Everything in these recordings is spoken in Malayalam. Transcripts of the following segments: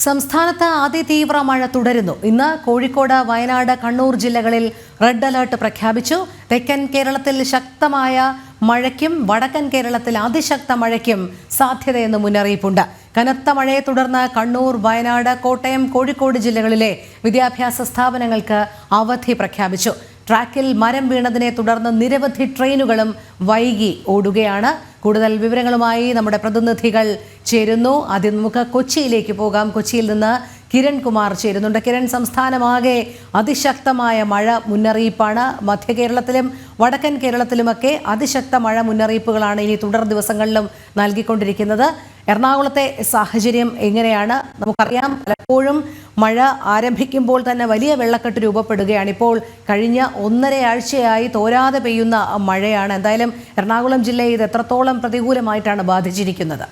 സംസ്ഥാനത്ത് അതിതീവ്ര മഴ തുടരുന്നു. ഇന്ന് കോഴിക്കോട്, വയനാട്, കണ്ണൂർ ജില്ലകളിൽ റെഡ് അലർട്ട് പ്രഖ്യാപിച്ചു. തെക്കൻ കേരളത്തിൽ ശക്തമായ മഴയ്ക്കും വടക്കൻ കേരളത്തിൽ അതിശക്ത മഴയ്ക്കും സാധ്യതയെന്ന് മുന്നറിയിപ്പുണ്ട്. കനത്ത മഴയെ തുടർന്ന് കണ്ണൂർ, വയനാട്, കോട്ടയം, കോഴിക്കോട് ജില്ലകളിലെ വിദ്യാഭ്യാസ സ്ഥാപനങ്ങൾക്ക് അവധി പ്രഖ്യാപിച്ചു. ട്രാക്കിൽ മരം വീണതിനെ തുടർന്ന് നിരവധി ട്രെയിനുകളും വൈകി ഓടുകയാണ്. കൂടുതൽ വിവരങ്ങളുമായി നമ്മുടെ പ്രതിനിധികൾ ചേരുന്നു. ആദ്യം നമുക്ക് കൊച്ചിയിലേക്ക് പോകാം. കൊച്ചിയിൽ നിന്ന് കിരൺ കുമാർ ചേരുന്നുണ്ട്. കിരൺ, സംസ്ഥാനമാകെ അതിശക്തമായ മഴ മുന്നറിയിപ്പാണ്. മധ്യ കേരളത്തിലും വടക്കൻ കേരളത്തിലുമൊക്കെ അതിശക്ത മഴ മുന്നറിയിപ്പുകളാണ് ഇനി തുടർ ദിവസങ്ങളിലും നൽകിക്കൊണ്ടിരിക്കുന്നത്. എറണാകുളത്തെ സാഹചര്യം എങ്ങനെയാണ്? നമുക്കറിയാം, പലപ്പോഴും മഴ ആരംഭിക്കുമ്പോൾ തന്നെ വലിയ വെള്ളക്കെട്ട് രൂപപ്പെടുകയാണ്. ഇപ്പോൾ കഴിഞ്ഞ 1.5 ആഴ്ചയായി തോരാതെ പെയ്യുന്ന മഴയാണ്. എന്തായാലും എറണാകുളം ജില്ലയെ ഇത് എത്രത്തോളം പ്രതികൂലമായിട്ടാണ് ബാധിച്ചിരിക്കുന്നത്?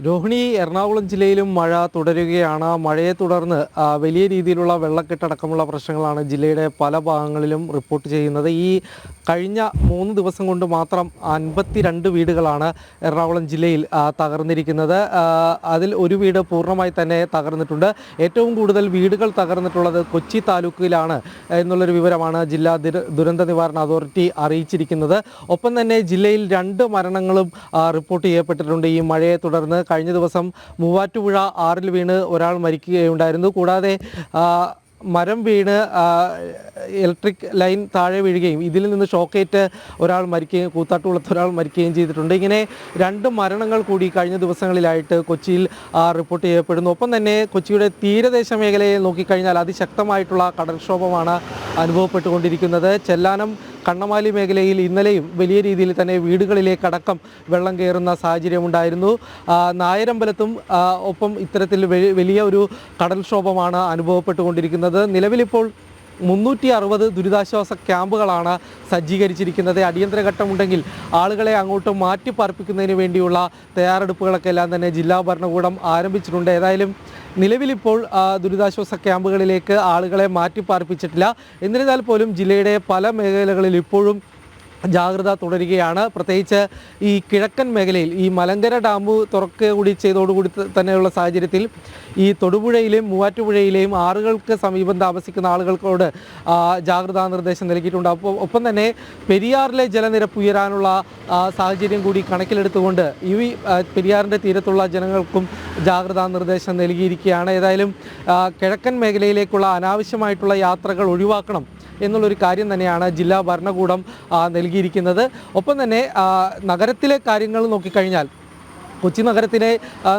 രോഹിണി, എറണാകുളം ജില്ലയിലും മഴ തുടരുകയാണ്. മഴയെ തുടർന്ന് വലിയ രീതിയിലുള്ള വെള്ളക്കെട്ടടക്കമുള്ള പ്രശ്നങ്ങളാണ് ജില്ലയുടെ പല ഭാഗങ്ങളിലും റിപ്പോർട്ട് ചെയ്യുന്നത്. ഈ കഴിഞ്ഞ 3 ദിവസം കൊണ്ട് മാത്രം 52 വീടുകളാണ് എറണാകുളം ജില്ലയിൽ തകർന്നിരിക്കുന്നത്. അതിൽ ഒരു വീട് പൂർണ്ണമായി തന്നെ തകർന്നിട്ടുണ്ട്. ഏറ്റവും കൂടുതൽ വീടുകൾ തകർന്നിട്ടുള്ളത് കൊച്ചി താലൂക്കിലാണ് എന്നുള്ളൊരു വിവരമാണ് ജില്ലാ ദുരന്ത നിവാരണ അതോറിറ്റി അറിയിച്ചിരിക്കുന്നത്. ഒപ്പം തന്നെ ജില്ലയിൽ 2 മരണങ്ങളും റിപ്പോർട്ട് ചെയ്യപ്പെട്ടിട്ടുണ്ട് ഈ മഴയെ തുടർന്ന്. കഴിഞ്ഞ ദിവസം മൂവാറ്റുപുഴ ആറിൽ വീണ് ഒരാൾ മരിക്കുകയുണ്ടായിരുന്നു. കൂടാതെ മരം വീണ് ഇലക്ട്രിക് ലൈൻ താഴെ വീഴുകയും ഇതിൽ നിന്ന് ഷോക്കേറ്റ് ഒരാൾ മരിക്കുകയും കൂത്താട്ടുകുളത്ത് ഒരാൾ മരിക്കുകയും ചെയ്തിട്ടുണ്ട്. ഇങ്ങനെ 2 മരണങ്ങൾ കൂടി കഴിഞ്ഞ ദിവസങ്ങളിലായിട്ട് കൊച്ചിയിൽ റിപ്പോർട്ട് ചെയ്യപ്പെടുന്നു. ഒപ്പം തന്നെ കൊച്ചിയുടെ തീരദേശ മേഖലയെ നോക്കിക്കഴിഞ്ഞാൽ അതിശക്തമായിട്ടുള്ള കടൽക്ഷോഭമാണ് അനുഭവപ്പെട്ടുകൊണ്ടിരിക്കുന്നത്. ചെല്ലാനം, കണ്ണമാലി മേഖലയിൽ ഇന്നലെയും വലിയ രീതിയിൽ തന്നെ വീടുകളിലേക്കടക്കം വെള്ളം കയറുന്ന സാഹചര്യമുണ്ടായിരുന്നു. നായരമ്പലത്തും ഒപ്പം ഇത്തരത്തിൽ വലിയ ഒരു കടൽക്ഷോഭമാണ് അനുഭവപ്പെട്ടുകൊണ്ടിരിക്കുന്നത്. നിലവിലിപ്പോൾ 360 ദുരിതാശ്വാസ ക്യാമ്പുകളാണ് സജ്ജീകരിച്ചിരിക്കുന്നത്. അടിയന്തര ഘട്ടമുണ്ടെങ്കിൽ ആളുകളെ അങ്ങോട്ട് മാറ്റിപ്പാർപ്പിക്കുന്നതിന് വേണ്ടിയുള്ള തയ്യാറെടുപ്പുകളൊക്കെ എല്ലാം തന്നെ ജില്ലാ ഭരണകൂടം ആരംഭിച്ചിട്ടുണ്ട്. ഏതായാലും നിലവിലിപ്പോൾ ദുരിതാശ്വാസ ക്യാമ്പുകളിലേക്ക് ആളുകളെ മാറ്റിപ്പാർപ്പിച്ചിട്ടില്ല. എന്നിരുന്നാൽ പോലും ജില്ലയുടെ പല മേഖലകളിൽ ഇപ്പോഴും ജാഗ്രത തുടരുകയാണ്. പ്രത്യേകിച്ച് ഈ കിഴക്കൻ മേഖലയിൽ ഈ മലങ്കര ഡാം തുറക്കുക കൂടി ചെയ്തോടുകൂടി തന്നെയുള്ള സാഹചര്യത്തിൽ ഈ തൊടുപുഴയിലെയും മൂവാറ്റുപുഴയിലെയും ആറുകൾക്ക് സമീപം താമസിക്കുന്ന ആളുകൾക്കോട് ജാഗ്രതാ നിർദ്ദേശം നൽകിയിട്ടുണ്ട്. ഒപ്പം തന്നെ പെരിയാറിലെ ജലനിരപ്പ് ഉയരാനുള്ള സാഹചര്യം കൂടി കണക്കിലെടുത്തുകൊണ്ട് ഈ പെരിയാറിൻ്റെ തീരത്തുള്ള ജനങ്ങൾക്കും ജാഗ്രതാ നിർദ്ദേശം നൽകിയിരിക്കുകയാണ്. ഏതായാലും കിഴക്കൻ മേഖലയിലേക്കുള്ള അനാവശ്യമായിട്ടുള്ള യാത്രകൾ ഒഴിവാക്കണം എന്നുള്ളൊരു കാര്യം തന്നെയാണ് ജില്ലാ ഭരണകൂടം നൽകിയിരിക്കുന്നത്. ഒപ്പം തന്നെ നഗരത്തിലെ കാര്യങ്ങൾ നോക്കിക്കഴിഞ്ഞാൽ കൊച്ചി നഗരത്തിലെ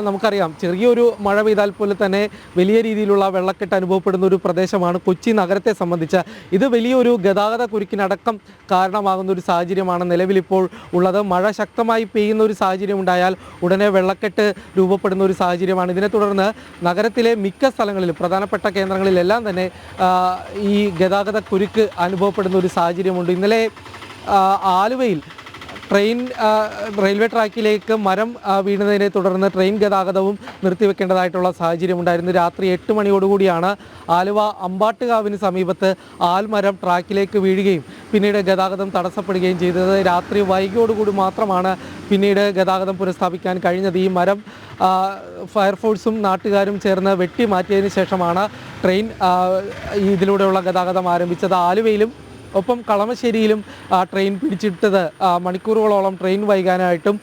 നമുക്കറിയാം, ചെറിയൊരു മഴ പെയ്താൽ പോലെ തന്നെ വലിയ രീതിയിലുള്ള വെള്ളക്കെട്ട് അനുഭവപ്പെടുന്ന ഒരു പ്രദേശമാണ് കൊച്ചി നഗരത്തെ സംബന്ധിച്ച്. ഇത് വലിയൊരു ഗതാഗത കുരുക്കിനടക്കം കാരണമാകുന്ന ഒരു സാഹചര്യമാണ് നിലവിലിപ്പോൾ ഉള്ളത്. മഴ ശക്തമായി പെയ്യുന്ന ഒരു സാഹചര്യം ഉണ്ടായാൽ ഉടനെ വെള്ളക്കെട്ട് രൂപപ്പെടുന്ന ഒരു സാഹചര്യമാണ്. ഇതിനെ തുടർന്ന് നഗരത്തിലെ മിക്ക സ്ഥലങ്ങളിലും പ്രധാനപ്പെട്ട കേന്ദ്രങ്ങളിലെല്ലാം തന്നെ ഈ ഗതാഗത കുരുക്ക് അനുഭവപ്പെടുന്ന ഒരു സാഹചര്യമുണ്ട്. ഇന്നലെ ആലുവയിൽ റെയിൽവേ ട്രാക്കിലേക്ക് മരം വീണതിനെ തുടർന്ന് ട്രെയിൻ ഗതാഗതവും നിർത്തിവെക്കേണ്ടതായിട്ടുള്ള സാഹചര്യമുണ്ടായിരുന്നു. രാത്രി 8 മണിയോടുകൂടിയാണ് ആലുവ അമ്പാട്ടുകാവിന് സമീപത്ത് ആൽമരം ട്രാക്കിലേക്ക് വീഴുകയും പിന്നീട് ഗതാഗതം തടസ്സപ്പെടുകയും ചെയ്തത്. രാത്രി വൈകിയോടുകൂടി മാത്രമാണ് പിന്നീട് ഗതാഗതം പുനഃസ്ഥാപിക്കാൻ കഴിഞ്ഞത്. ഈ മരം ഫയർഫോഴ്സും നാട്ടുകാരും ചേർന്ന് വെട്ടി മാറ്റിയതിന് ശേഷമാണ് ട്രെയിൻ ഇതിലൂടെയുള്ള ഗതാഗതം ആരംഭിച്ചത്. ആലുവയിലും ഒപ്പം കളമശ്ശേരിയിലും ട്രെയിൻ പിടിച്ചിട്ടത് മണിക്കൂറുകളോളം ട്രെയിൻ വൈകാനായിട്ടും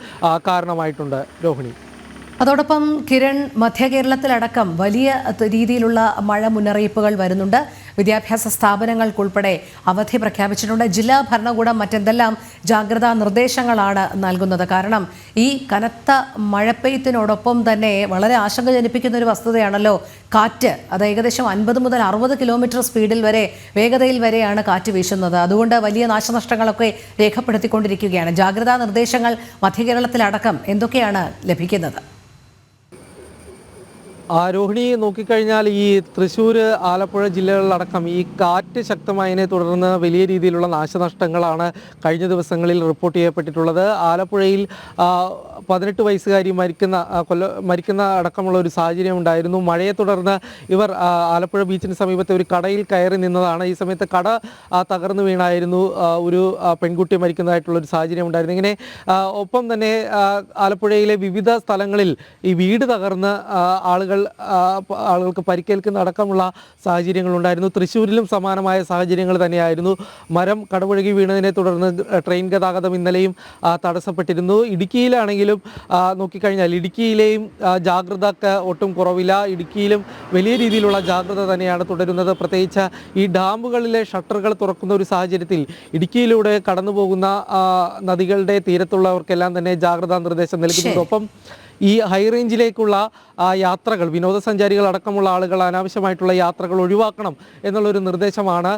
കാരണമായിട്ടുണ്ട്. രോഹിണി, അതോടൊപ്പം കിരൺ, മധ്യ കേരളത്തിലടക്കം വലിയ രീതിയിലുള്ള മഴ മുന്നറിയിപ്പുകൾ വരുന്നുണ്ട്. വിദ്യാഭ്യാസ സ്ഥാപനങ്ങൾക്കുൾപ്പെടെ അവധി പ്രഖ്യാപിച്ചിട്ടുണ്ട്. ജില്ലാ ഭരണകൂടം മറ്റെന്തെല്ലാം ജാഗ്രതാ നിർദ്ദേശങ്ങളാണ് നൽകുന്നത്? കാരണം ഈ കനത്ത മഴപ്പെയ്ത്തിനോടൊപ്പം തന്നെ വളരെ ആശങ്ക ജനിപ്പിക്കുന്ന ഒരു വസ്തുതയാണല്ലോ കാറ്റ്. അത് ഏകദേശം 50 മുതൽ 60 കിലോമീറ്റർ വേഗതയിൽ വരെയാണ് കാറ്റ് വീശുന്നത്. അതുകൊണ്ട് വലിയ നാശനഷ്ടങ്ങളൊക്കെ രേഖപ്പെടുത്തിക്കൊണ്ടിരിക്കുകയാണ്. ജാഗ്രതാ നിർദ്ദേശങ്ങൾ മധ്യ കേരളത്തിലടക്കം എന്തൊക്കെയാണ് ലഭിക്കുന്നത്? രോഹിണി നോക്കിക്കഴിഞ്ഞാൽ ഈ തൃശ്ശൂർ ആലപ്പുഴ ജില്ലകളിലടക്കം ഈ കാറ്റ് ശക്തമായതിനെ തുടർന്ന് വലിയ രീതിയിലുള്ള നാശനഷ്ടങ്ങളാണ് കഴിഞ്ഞ ദിവസങ്ങളിൽ റിപ്പോർട്ട് ചെയ്യപ്പെട്ടിട്ടുള്ളത്. ആലപ്പുഴയിൽ 18 വയസ്സുകാരി മരിക്കുന്ന അടക്കമുള്ള ഒരു സാഹചര്യം ഉണ്ടായിരുന്നു. മഴയെ തുടർന്ന് ഇവർ ആലപ്പുഴ ബീച്ചിന് സമീപത്തെ ഒരു കടയിൽ കയറി നിന്നതാണ്. ഈ സമയത്ത് കട തകർന്നു വീണായിരുന്നു ഒരു പെൺകുട്ടി മരിക്കുന്നതായിട്ടുള്ള ഒരു സാഹചര്യം ഉണ്ടായിരുന്നു. ഇങ്ങനെ ഒപ്പം തന്നെ ആലപ്പുഴയിലെ വിവിധ സ്ഥലങ്ങളിൽ ഈ വീട് തകർന്ന് ആളുകൾക്ക് പരിക്കേൽക്കുന്ന അടക്കമുള്ള സാഹചര്യങ്ങളുണ്ടായിരുന്നു. തൃശ്ശൂരിലും സമാനമായ സാഹചര്യങ്ങൾ തന്നെയായിരുന്നു. മരം കടപുഴകി വീണതിനെ തുടർന്ന് ട്രെയിൻ ഗതാഗതം ഇന്നലെയും തടസ്സപ്പെട്ടിരുന്നു. ഇടുക്കിയിലാണെങ്കിലും നോക്കിക്കഴിഞ്ഞാൽ ഇടുക്കിയിലെയും ജാഗ്രതക്ക് ഒട്ടും കുറവില്ല. ഇടുക്കിയിലും വലിയ രീതിയിലുള്ള ജാഗ്രത തന്നെയാണ് തുടരുന്നത്. പ്രത്യേകിച്ച് ഈ ഡാമുകളിലെ ഷട്ടറുകൾ തുറക്കുന്ന ഒരു സാഹചര്യത്തിൽ ഇടുക്കിയിലൂടെ കടന്നു പോകുന്ന നദികളുടെ തീരത്തുള്ളവർക്കെല്ലാം തന്നെ ജാഗ്രതാ നിർദ്ദേശം നൽകുന്നുണ്ട്. ഒപ്പം ഈ ഹൈ റേഞ്ചിലേക്കുള്ള യാത്രകൾ, വിനോദസഞ്ചാരികൾ അടക്കമുള്ള ആളുകൾ അനാവശ്യമായിട്ടുള്ള യാത്രകൾ ഒഴിവാക്കണം എന്നുള്ളൊരു നിർദ്ദേശമാണ്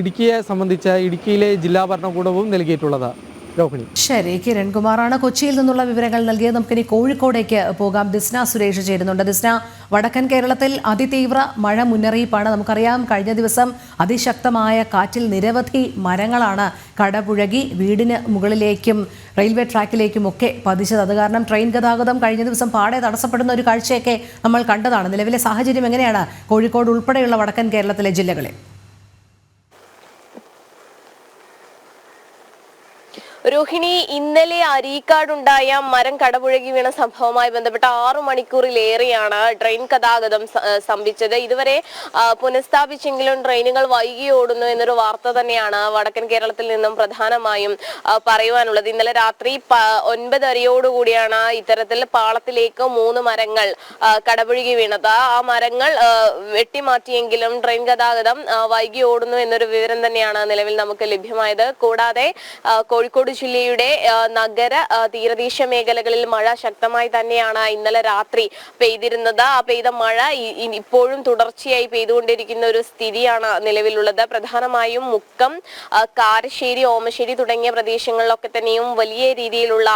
ഇടുക്കിയെ സംബന്ധിച്ച് ഇടുക്കിയിലെ ജില്ലാ ഭരണകൂടവും നൽകിയിട്ടുള്ളത്. രോഹിണി. ശരി, കിരൺകുമാറാണ് കൊച്ചിയിൽ നിന്നുള്ള വിവരങ്ങൾ നൽകിയത്. നമുക്കിനി കോഴിക്കോടേക്ക് പോകാം. ദിസ്ന സുരേഷ് ചേരുന്നുണ്ട്. ദിസ്ന, വടക്കൻ കേരളത്തിൽ അതിതീവ്ര മഴ മുന്നറിയിപ്പാണ്. നമുക്കറിയാം, കഴിഞ്ഞ ദിവസം അതിശക്തമായ കാറ്റിൽ നിരവധി മരങ്ങളാണ് കടപുഴകി വീടിന് മുകളിലേക്കും റെയിൽവേ ട്രാക്കിലേക്കും ഒക്കെ പതിച്ചത്. അത് കാരണം ട്രെയിൻ ഗതാഗതം കഴിഞ്ഞ ദിവസം പാടെ തടസ്സപ്പെടുന്ന ഒരു കാഴ്ചയൊക്കെ നമ്മൾ കണ്ടതാണ്. നിലവിലെ സാഹചര്യം എങ്ങനെയാണ് കോഴിക്കോട് ഉൾപ്പെടെയുള്ള വടക്കൻ കേരളത്തിലെ ജില്ലകളിൽ? രോഹിണി, ഇന്നലെ അരീക്കാടുണ്ടായ മരം കടപുഴകി വീണ സംഭവവുമായി ബന്ധപ്പെട്ട 6 മണിക്കൂറിലേറെയാണ് ട്രെയിൻ ഗതാഗതം സ്തംഭിച്ചത്. ഇതുവരെ പുനഃസ്ഥാപിച്ചെങ്കിലും ട്രെയിനുകൾ വൈകി ഓടുന്നു എന്നൊരു വാർത്ത തന്നെയാണ് വടക്കൻ കേരളത്തിൽ നിന്നും പ്രധാനമായും പറയുവാനുള്ളത്. ഇന്നലെ രാത്രി 9:30 ഇത്തരത്തിൽ പാളത്തിലേക്ക് 3 മരങ്ങൾ കടപുഴകി വീണത്. ആ മരങ്ങൾ വെട്ടിമാറ്റിയെങ്കിലും ട്രെയിൻ ഗതാഗതം വൈകി ഓടുന്നു എന്നൊരു വിവരം തന്നെയാണ് നിലവിൽ നമുക്ക് ലഭ്യമായത്. കൂടാതെ കോഴിക്കോട് ജില്ലയുടെ നഗര തീരദേശ മേഖലകളിൽ മഴ ശക്തമായി തന്നെയാണ് ഇന്നലെ രാത്രി പെയ്തിരുന്നത്. ആ പെയ്ത മഴ ഇപ്പോഴും തുടർച്ചയായി പെയ്തുകൊണ്ടിരിക്കുന്ന ഒരു സ്ഥിതിയാണ് നിലവിലുള്ളത്. പ്രധാനമായും മുക്കം, കാരശ്ശേരി, ഓമശ്ശേരി തുടങ്ങിയ പ്രദേശങ്ങളിലൊക്കെ തന്നെയും വലിയ രീതിയിലുള്ള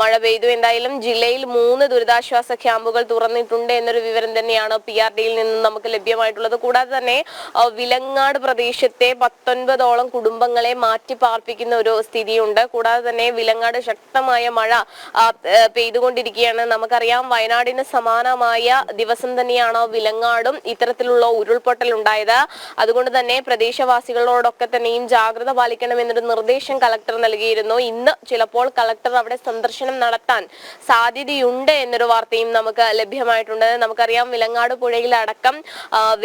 മഴ പെയ്തു. എന്തായാലും ജില്ലയിൽ 3 ദുരിതാശ്വാസ ക്യാമ്പുകൾ തുറന്നിട്ടുണ്ട് എന്നൊരു വിവരം തന്നെയാണ് PRDയിൽ നിന്ന് നമുക്ക് ലഭ്യമായിട്ടുള്ളത്. കൂടാതെ തന്നെ വിലങ്ങാട് പ്രദേശത്തെ 19ഓളം കുടുംബങ്ങളെ മാറ്റി പാർപ്പിക്കുന്ന ഒരു സ്ഥിതിയുണ്ട്. കൂടാതെ തന്നെ വിലങ്ങാട് ശക്തമായ മഴ പെയ്തുകൊണ്ടിരിക്കുകയാണ്. നമുക്കറിയാം, വയനാടിന് സമാനമായ ദിവസം തന്നെയാണ് വിലങ്ങാടും ഇത്തരത്തിലുള്ള ഉരുൾപൊട്ടൽ ഉണ്ടായത്. അതുകൊണ്ട് തന്നെ പ്രദേശവാസികളോടൊക്കെ തന്നെയും ജാഗ്രത പാലിക്കണമെന്നൊരു നിർദ്ദേശം കളക്ടർ നൽകിയിരുന്നു. ഇന്ന് ചിലപ്പോൾ കളക്ടർ അവിടെ സന്ദർശനം നടത്താൻ സാധ്യതയുണ്ട് എന്നൊരു വാർത്തയും നമുക്ക് ലഭ്യമായിട്ടുണ്ട്. നമുക്കറിയാം, വിലങ്ങാട് പുഴയിലടക്കം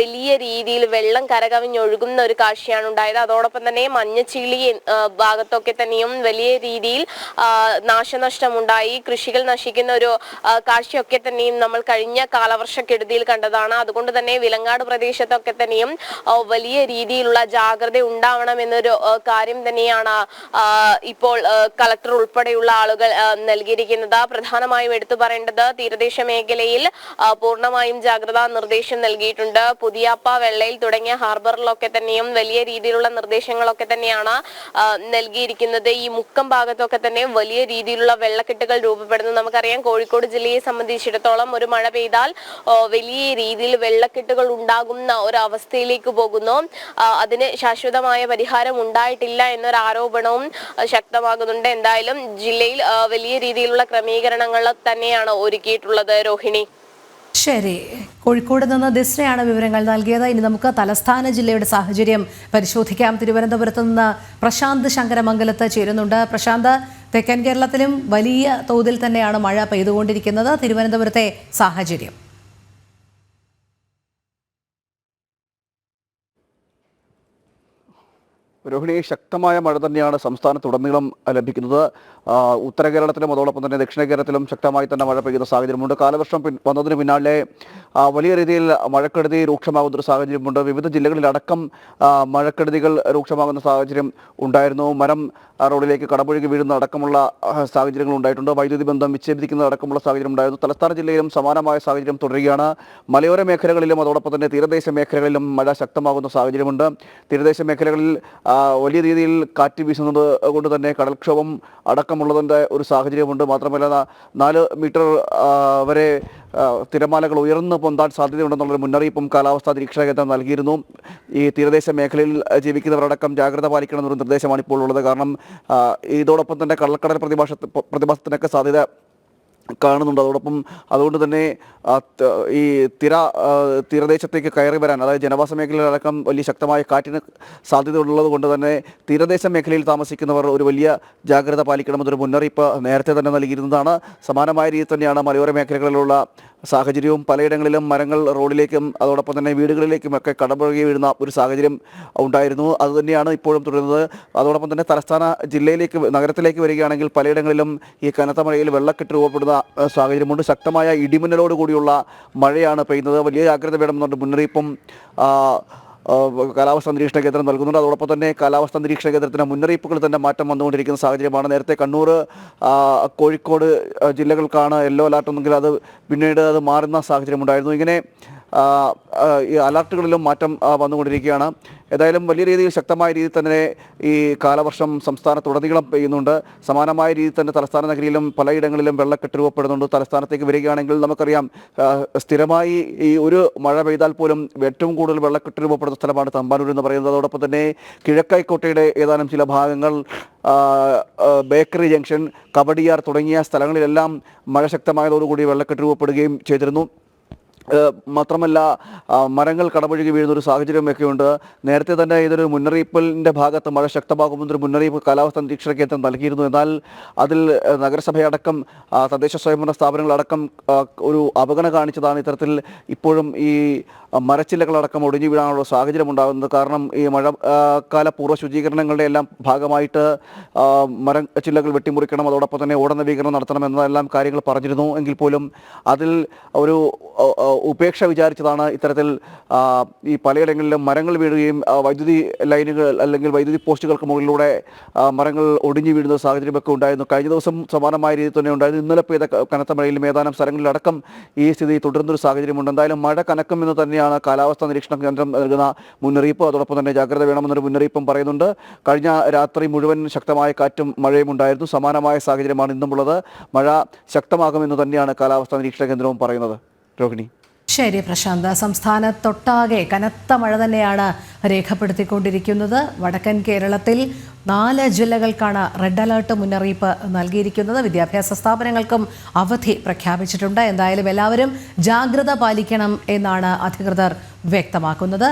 വലിയ രീതിയിൽ വെള്ളം കരകവിഞ്ഞൊഴുകുന്ന ഒരു കാഴ്ചയാണ് ഉണ്ടായത്. അതോടൊപ്പം തന്നെ മഞ്ഞച്ചില്ലി ഭാഗത്തൊക്കെ തന്നെയും വലിയ രീതിയിൽ നാശനഷ്ടമുണ്ടായി. കൃഷികൾ നശിക്കുന്ന ഒരു കാഴ്ചയൊക്കെ തന്നെയും നമ്മൾ കഴിഞ്ഞ കാലവർഷക്കെടുതിയിൽ കണ്ടതാണ്. അതുകൊണ്ട് തന്നെ വിലങ്ങാട് പ്രദേശത്തൊക്കെ തന്നെയും വലിയ രീതിയിലുള്ള ജാഗ്രത ഉണ്ടാവണം എന്നൊരു കാര്യം തന്നെയാണ് ഇപ്പോൾ കളക്ടർ ഉൾപ്പെടെയുള്ള ആളുകൾ നൽകിയിരിക്കുന്നത്. പ്രധാനമായും എടുത്തു പറയേണ്ടത്, തീരദേശ മേഖലയിൽ പൂർണ്ണമായും ജാഗ്രതാ നിർദ്ദേശം നൽകിയിട്ടുണ്ട്. പുതിയാപ്പ, വെള്ളയിൽ തുടങ്ങിയ ഹാർബറിലൊക്കെ തന്നെയും വലിയ രീതിയിലുള്ള നിർദ്ദേശങ്ങളൊക്കെ തന്നെയാണ് നൽകിയിരിക്കുന്നത്. ഈ മുക്കം ഭാഗത്തൊക്കെ തന്നെ വലിയ രീതിയിലുള്ള വെള്ളക്കെട്ടുകൾ രൂപപ്പെടുന്നു. നമുക്കറിയാം, കോഴിക്കോട് ജില്ലയെ സംബന്ധിച്ചിടത്തോളം ഒരു മഴ പെയ്താൽ വലിയ രീതിയിൽ വെള്ളക്കെട്ടുകൾ ഉണ്ടാകുന്ന ഒരു അവസ്ഥയിലേക്ക് പോകുന്നു. അതിന് ശാശ്വതമായ പരിഹാരം ഉണ്ടായിട്ടില്ല എന്നൊരു ആരോപണവും ശക്തമാകുന്നുണ്ട്. എന്തായാലും ജില്ലയിൽ വലിയ രീതിയിലുള്ള ക്രമീകരണങ്ങൾ തന്നെയാണ് ഒരുക്കിയിട്ടുള്ളത്. രോഹിണി. ശരി, കോഴിക്കോട് നിന്ന് ദിസ്നയാണ് വിവരങ്ങൾ നൽകിയത്. ഇനി നമുക്ക് തലസ്ഥാന ജില്ലയുടെ സാഹചര്യം പരിശോധിക്കാം. തിരുവനന്തപുരത്ത് നിന്ന് പ്രശാന്ത് ശങ്കരമംഗലത്ത് ചേരുന്നുണ്ട്. പ്രശാന്ത്, തെക്കൻ കേരളത്തിലും വലിയ തോതിൽ തന്നെയാണ് മഴ പെയ്തുകൊണ്ടിരിക്കുന്നത്. തിരുവനന്തപുരത്തെ സാഹചര്യം? രോഹിണി, ശക്തമായ മഴ തന്നെയാണ് സംസ്ഥാനത്തുടനീളം ലഭിക്കുന്നത്. ഉത്തര കേരളത്തിലും അതോടൊപ്പം തന്നെ ദക്ഷിണ കേരളത്തിലും ശക്തമായി തന്നെ മഴ പെയ്യുന്ന സാഹചര്യമുണ്ട്. കാലവർഷം വന്നതിന് പിന്നാലെ വലിയ രീതിയിൽ മഴക്കെടുതി രൂക്ഷമാകുന്ന ഒരു സാഹചര്യമുണ്ട്. വിവിധ ജില്ലകളിലടക്കം മഴക്കെടുതികൾ രൂക്ഷമാകുന്ന സാഹചര്യം ഉണ്ടായിരുന്നു. മരം റോഡിലേക്ക് കടപുഴകി വീഴുന്ന അടക്കമുള്ള സാഹചര്യങ്ങൾ ഉണ്ടായിട്ടുണ്ട്. വൈദ്യുതി ബന്ധം വിച്ഛേദിക്കുന്ന അടക്കമുള്ള സാഹചര്യം ഉണ്ടായിരുന്നു. തലസ്ഥാന ജില്ലയിലും സമാനമായ സാഹചര്യം തുടരുകയാണ്. മലയോര മേഖലകളിലും അതോടൊപ്പം തന്നെ തീരദേശ മേഖലകളിലും മഴ ശക്തമാകുന്ന സാഹചര്യമുണ്ട്. തീരദേശ മേഖലകളിൽ വലിയ രീതിയിൽ കാറ്റ് വീശുന്നത് കൊണ്ട് തന്നെ കടൽക്ഷോഭം അടക്കമുള്ളതിൻ്റെ ഒരു സാഹചര്യമുണ്ട്. മാത്രമല്ല 4 മീറ്റർ വരെ തിരമാലകൾ ഉയർന്നു പൊന്താൻ സാധ്യതയുണ്ടെന്നുള്ളൊരു മുന്നറിയിപ്പും കാലാവസ്ഥാ നിരീക്ഷണ കേന്ദ്രം നൽകിയിരുന്നു. ഈ തീരദേശ മേഖലയിൽ ജീവിക്കുന്നവരടക്കം ജാഗ്രത പാലിക്കണമെന്നൊരു നിർദ്ദേശമാണ് ഇപ്പോൾ ഉള്ളത്. കാരണം ഇതോടൊപ്പം തന്നെ കള്ളക്കടൽ പ്രതിഭാസത്തിനൊക്കെ സാധ്യത കാണുന്നുണ്ട്. അതുകൊണ്ട് തന്നെ ഈ തീരദേശത്തേക്ക് കയറി വരാൻ, അതായത് ജനവാസ മേഖലയിലടക്കം വലിയ ശക്തമായ കാറ്റിന് സാധ്യതയുള്ളത് കൊണ്ട് തന്നെ തീരദേശ മേഖലയിൽ താമസിക്കുന്നവർ ഒരു വലിയ ജാഗ്രത പാലിക്കണമെന്നൊരു മുന്നറിയിപ്പ് നേരത്തെ തന്നെ നൽകിയിരുന്നതാണ്. സമാനമായ രീതിയിൽ തന്നെയാണ് മലയോര മേഖലകളിലുള്ള സാഹചര്യവും. പലയിടങ്ങളിലും മരങ്ങൾ റോഡിലേക്കും അതോടൊപ്പം തന്നെ വീടുകളിലേക്കുമൊക്കെ കടപുഴകി വീഴുന്ന ഒരു സാഹചര്യം ഉണ്ടായിരുന്നു. അതുതന്നെയാണ് ഇപ്പോഴും തുടരുന്നത്. അതോടൊപ്പം തന്നെ തലസ്ഥാന നഗരത്തിലേക്ക് വരികയാണെങ്കിൽ പലയിടങ്ങളിലും ഈ കനത്ത മഴയിൽ വെള്ളക്കെട്ട് രൂപപ്പെടുന്ന സാഹചര്യമുണ്ട്. ശക്തമായ ഇടിമിന്നലോട് കൂടിയുള്ള മഴയാണ് പെയ്യുന്നത്. വലിയ ജാഗ്രത വേണമെന്നുള്ള മുന്നറിയിപ്പും കാലാവസ്ഥാ നിരീക്ഷണ കേന്ദ്രം നൽകുന്നുണ്ട്. അതോടൊപ്പം തന്നെ കാലാവസ്ഥാ നിരീക്ഷണ കേന്ദ്രത്തിന് മുന്നറിയിപ്പുകൾ തന്നെ മാറ്റം വന്നുകൊണ്ടിരിക്കുന്ന സാഹചര്യമാണ്. നേരത്തെ കണ്ണൂർ, കോഴിക്കോട് ജില്ലകൾക്കാണ് യെല്ലോ അലർട്ട് എന്നെങ്കിൽ പിന്നീട് അത് മാറുന്ന സാഹചര്യമുണ്ടായിരുന്നു. ഇങ്ങനെ ഈ അലർട്ടുകളിലും മാറ്റം വന്നുകൊണ്ടിരിക്കുകയാണ്. ഏതായാലും വലിയ രീതിയിൽ ശക്തമായ രീതിയിൽ തന്നെ ഈ കാലവർഷം സംസ്ഥാനത്തുടനീളം പെയ്യുന്നുണ്ട്. സമാനമായ രീതിയിൽ തന്നെ തലസ്ഥാന നഗരിയിലും പലയിടങ്ങളിലും വെള്ളക്കെട്ട് രൂപപ്പെടുന്നുണ്ട്. തലസ്ഥാനത്തേക്ക് വരികയാണെങ്കിൽ നമുക്കറിയാം, സ്ഥിരമായി ഈ ഒരു മഴ പെയ്താൽ പോലും ഏറ്റവും കൂടുതൽ വെള്ളക്കെട്ട് രൂപപ്പെടുന്ന സ്ഥലമാണ് തമ്പാനൂർ എന്ന് പറയുന്നത്. അതോടൊപ്പം തന്നെ കിഴക്കൈക്കോട്ടയുടെ ഏതാനും ചില ഭാഗങ്ങൾ, ബേക്കറി ജംഗ്ഷൻ, കവടിയാർ തുടങ്ങിയ സ്ഥലങ്ങളിലെല്ലാം മഴ ശക്തമായതോടുകൂടി വെള്ളക്കെട്ട് രൂപപ്പെടുകയും ചെയ്തിരുന്നു. മാത്രമല്ല, മരങ്ങൾ കടപുഴകി വീഴുന്നൊരു സാഹചര്യമൊക്കെയുണ്ട്. നേരത്തെ തന്നെ ഇതൊരു മുന്നറിയിപ്പിൻ്റെ ഭാഗത്ത് മഴ ശക്തമാകുമെന്നൊരു മുന്നറിയിപ്പ് കാലാവസ്ഥാ നിരീക്ഷണ കേന്ദ്രം നൽകിയിരുന്നു. എന്നാൽ അതിൽ നഗരസഭയടക്കം തദ്ദേശ സ്വയംഭരണ സ്ഥാപനങ്ങളടക്കം ഒരു അവഗണന കാണിച്ചതാണ് ഇത്തരത്തിൽ ഇപ്പോഴും ഈ മരച്ചില്ലകളടക്കം ഒടിഞ്ഞു വീഴാനുള്ള സാഹചര്യം ഉണ്ടാകുന്നത്. കാരണം ഈ മഴക്കാല പൂർവ്വ ശുചീകരണങ്ങളുടെ എല്ലാം ഭാഗമായിട്ട് മരച്ചില്ലകൾ വെട്ടിമുറിക്കണം, അതോടൊപ്പം തന്നെ ഓട നവീകരണം നടത്തണം എന്നതെല്ലാം കാര്യങ്ങൾ പറഞ്ഞിരുന്നു. എങ്കിൽ പോലും അതിൽ ഒരു ഉപേക്ഷ വിചാരിച്ചതാണ് ഇത്തരത്തിൽ ഈ പലയിടങ്ങളിലും മരങ്ങൾ വീഴുകയും വൈദ്യുതി ലൈനുകൾ അല്ലെങ്കിൽ വൈദ്യുതി പോസ്റ്റുകൾക്ക് മുകളിലൂടെ മരങ്ങൾ ഒടിഞ്ഞു വീഴുന്ന സാഹചര്യമൊക്കെ ഉണ്ടായിരുന്നു. കഴിഞ്ഞ ദിവസം സമാനമായ രീതിയിൽ തന്നെ ഉണ്ടായിരുന്നു. ഇന്നലെ പെയ്ത കനത്ത മഴയിലും ഏതാനും സ്ഥലങ്ങളിലടക്കം ഈ സ്ഥിതി തുടരുന്നൊരു സാഹചര്യമുണ്ട്. എന്തായാലും മഴ കനക്കുമെന്ന് തന്നെയാണ് കാലാവസ്ഥാ നിരീക്ഷണ കേന്ദ്രം നൽകുന്ന മുന്നറിയിപ്പ്. അതോടൊപ്പം തന്നെ ജാഗ്രത വേണമെന്നൊരു മുന്നറിയിപ്പും പറയുന്നുണ്ട്. കഴിഞ്ഞ രാത്രി മുഴുവൻ ശക്തമായ കാറ്റും മഴയും ഉണ്ടായിരുന്നു. സമാനമായ സാഹചര്യമാണ് ഇന്നുമുള്ളത്. മഴ ശക്തമാകുമെന്ന് തന്നെയാണ് കാലാവസ്ഥാ നിരീക്ഷണ കേന്ദ്രവും പറയുന്നത്. രോഹിണി. ശരി പ്രശാന്ത്, സംസ്ഥാനത്തൊട്ടാകെ കനത്ത മഴ തന്നെയാണ് രേഖപ്പെടുത്തിക്കൊണ്ടിരിക്കുന്നത്. വടക്കൻ കേരളത്തിൽ 4 ജില്ലകൾക്കാണ് റെഡ് അലേർട്ട് മുന്നറിയിപ്പ് നൽകിയിരിക്കുന്നത്. വിദ്യാഭ്യാസ സ്ഥാപനങ്ങൾക്കും അവധി പ്രഖ്യാപിച്ചിട്ടുണ്ട്. എന്തായാലും എല്ലാവരും ജാഗ്രത പാലിക്കണം എന്നാണ് അധികൃതർ വ്യക്തമാക്കുന്നത്.